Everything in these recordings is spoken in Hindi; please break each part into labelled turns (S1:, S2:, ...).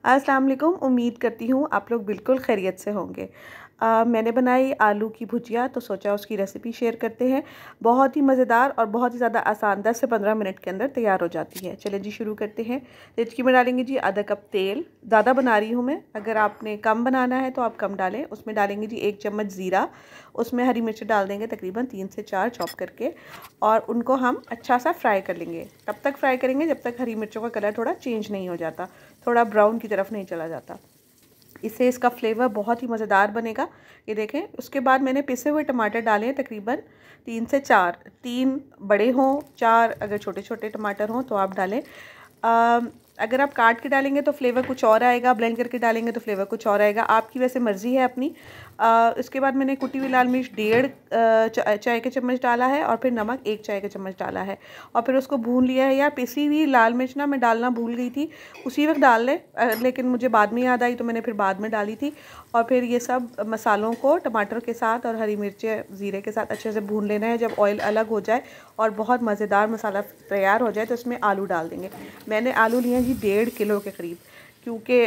S1: अस्सलाम वालेकुम। उम्मीद करती हूँ आप लोग बिल्कुल खैरियत से होंगे। मैंने बनाई आलू की भुजिया, तो सोचा उसकी रेसिपी शेयर करते हैं। बहुत ही मज़ेदार और बहुत ही ज़्यादा आसान, 10 से 15 मिनट के अंदर तैयार हो जाती है। चलिए जी शुरू करते हैं। देचकी में डालेंगे जी आधा कप तेल। ज़्यादा बना रही हूँ मैं, अगर आपने कम बनाना है तो आप कम डालें। उसमें डालेंगे जी 1 चम्मच ज़ीरा। उसमें हरी मिर्च डाल देंगे तकरीबन 3 से 4 चॉप करके, और उनको हम अच्छा सा फ्राई कर लेंगे। तब तक फ्राई करेंगे जब तक हरी मिर्चों का कलर थोड़ा चेंज नहीं हो जाता, थोड़ा ब्राउन की तरफ नहीं चला जाता। इससे इसका फ्लेवर बहुत ही मज़ेदार बनेगा। ये देखें। उसके बाद मैंने पिसे हुए टमाटर डाले हैं तकरीबन 3 से 4, 3 बड़े हों, 4 अगर छोटे छोटे टमाटर हों तो आप डालें। अगर आप काट के डालेंगे तो फ्लेवर कुछ और आएगा, ब्लेंड करके डालेंगे तो फ्लेवर कुछ और आएगा, आपकी वैसे मर्ज़ी है अपनी। इसके बाद मैंने कुटी हुई लाल मिर्च 1.5 चाय के चम्मच डाला है, और फिर नमक 1 चाय का चम्मच डाला है, और फिर उसको भून लिया है। यार पिसी हुई लाल मिर्च ना मैं डालना भूल गई थी, उसी वक्त डाल लें, लेकिन मुझे बाद में याद आई तो मैंने फिर बाद में डाली थी। और फिर ये सब मसालों को टमाटर के साथ और हरी मिर्चें ज़ीरे के साथ अच्छे से भून लेना है। जब ऑयल अलग हो जाए और बहुत मज़ेदार मसाला तैयार हो जाए तो इसमें आलू डाल देंगे। मैंने आलू लिए जी 1.5 किलो के करीब, क्योंकि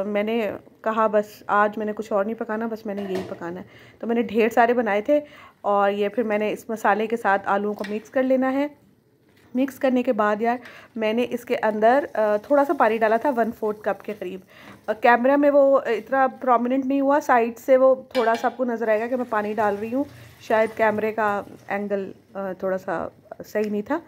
S1: मैंने कहा बस आज मैंने कुछ और नहीं पकाना, बस मैंने यही पकाना है, तो मैंने ढेर सारे बनाए थे। और ये फिर मैंने इस मसाले के साथ आलूओं को मिक्स कर लेना है। मिक्स करने के बाद यार मैंने इसके अंदर थोड़ा सा पानी डाला था, 1/4 कप के करीब। कैमरा में वो इतना प्रोमिनेंट नहीं हुआ, साइड से वो थोड़ा सा आपको नज़र आएगा कि मैं पानी डाल रही हूँ। शायद कैमरे का एंगल थोड़ा सा सही नहीं था,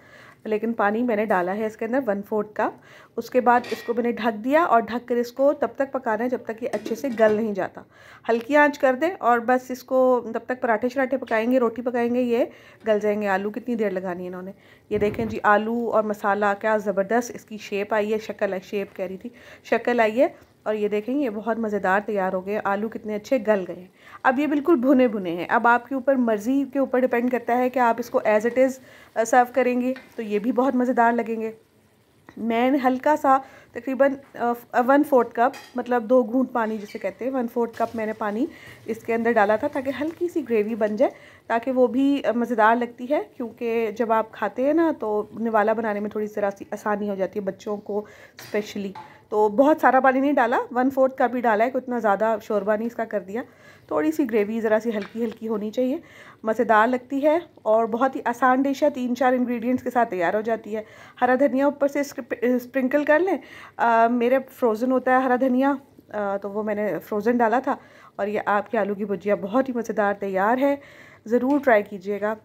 S1: लेकिन पानी मैंने डाला है इसके अंदर 1/4 कप। उसके बाद इसको मैंने ढक दिया, और ढक कर इसको तब तक पकाना है जब तक ये अच्छे से गल नहीं जाता। हल्की आंच कर दें, और बस इसको तब तक पराठे शराठे पकाएंगे, रोटी पकाएंगे, ये गल जाएंगे। आलू कितनी देर लगानी है इन्होंने। ये देखें जी आलू और मसाला क्या ज़बरदस्त इसकी शेप आई है, शक्ल है, शेप कह रही थी, शक्ल आई है। और ये देखें ये बहुत मज़ेदार तैयार हो गए, आलू कितने अच्छे गल गए हैं। अब ये बिल्कुल भुने भुने हैं। अब आपके ऊपर मर्ज़ी के ऊपर डिपेंड करता है कि आप इसको एज़ इट इज़ सर्व करेंगे तो ये भी बहुत मज़ेदार लगेंगे। मैंने हल्का सा तकरीबन 1/4 कप, मतलब 2 घूंट पानी जिसे कहते हैं, 1/4 कप मैंने पानी इसके अंदर डाला था, ताकि हल्की सी ग्रेवी बन जाए, ताकि वो भी मज़ेदार लगती है। क्योंकि जब आप खाते हैं ना तो निवाला बनाने में थोड़ी ज़रा सी आसानी हो जाती है बच्चों को स्पेशली। तो बहुत सारा पानी नहीं डाला, 1/4 कप ही डाला है, इतना ज़्यादा शोरबा नहीं इसका कर दिया। थोड़ी सी ग्रेवी ज़रा सी हल्की हल्की होनी चाहिए, मज़ेदार लगती है और बहुत ही आसान डिश है। 3-4 इंग्रेडिएंट्स के साथ तैयार हो जाती है। हरा धनिया ऊपर से स्प्रिंकल कर लें। मेरे फ्रोज़न होता है हरा धनिया, तो वो मैंने फ्रोज़न डाला था। और ये आपकी आलू की भुजिया बहुत ही मज़ेदार तैयार है। ज़रूर ट्राई कीजिएगा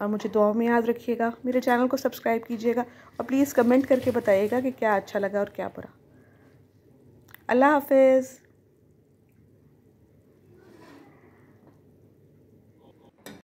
S1: और मुझे दुआ में याद रखिएगा। मेरे चैनल को सब्सक्राइब कीजिएगा, और प्लीज़ कमेंट करके बताइएगा कि क्या अच्छा लगा और क्या बुरा। अल्लाह हाफ़िज़।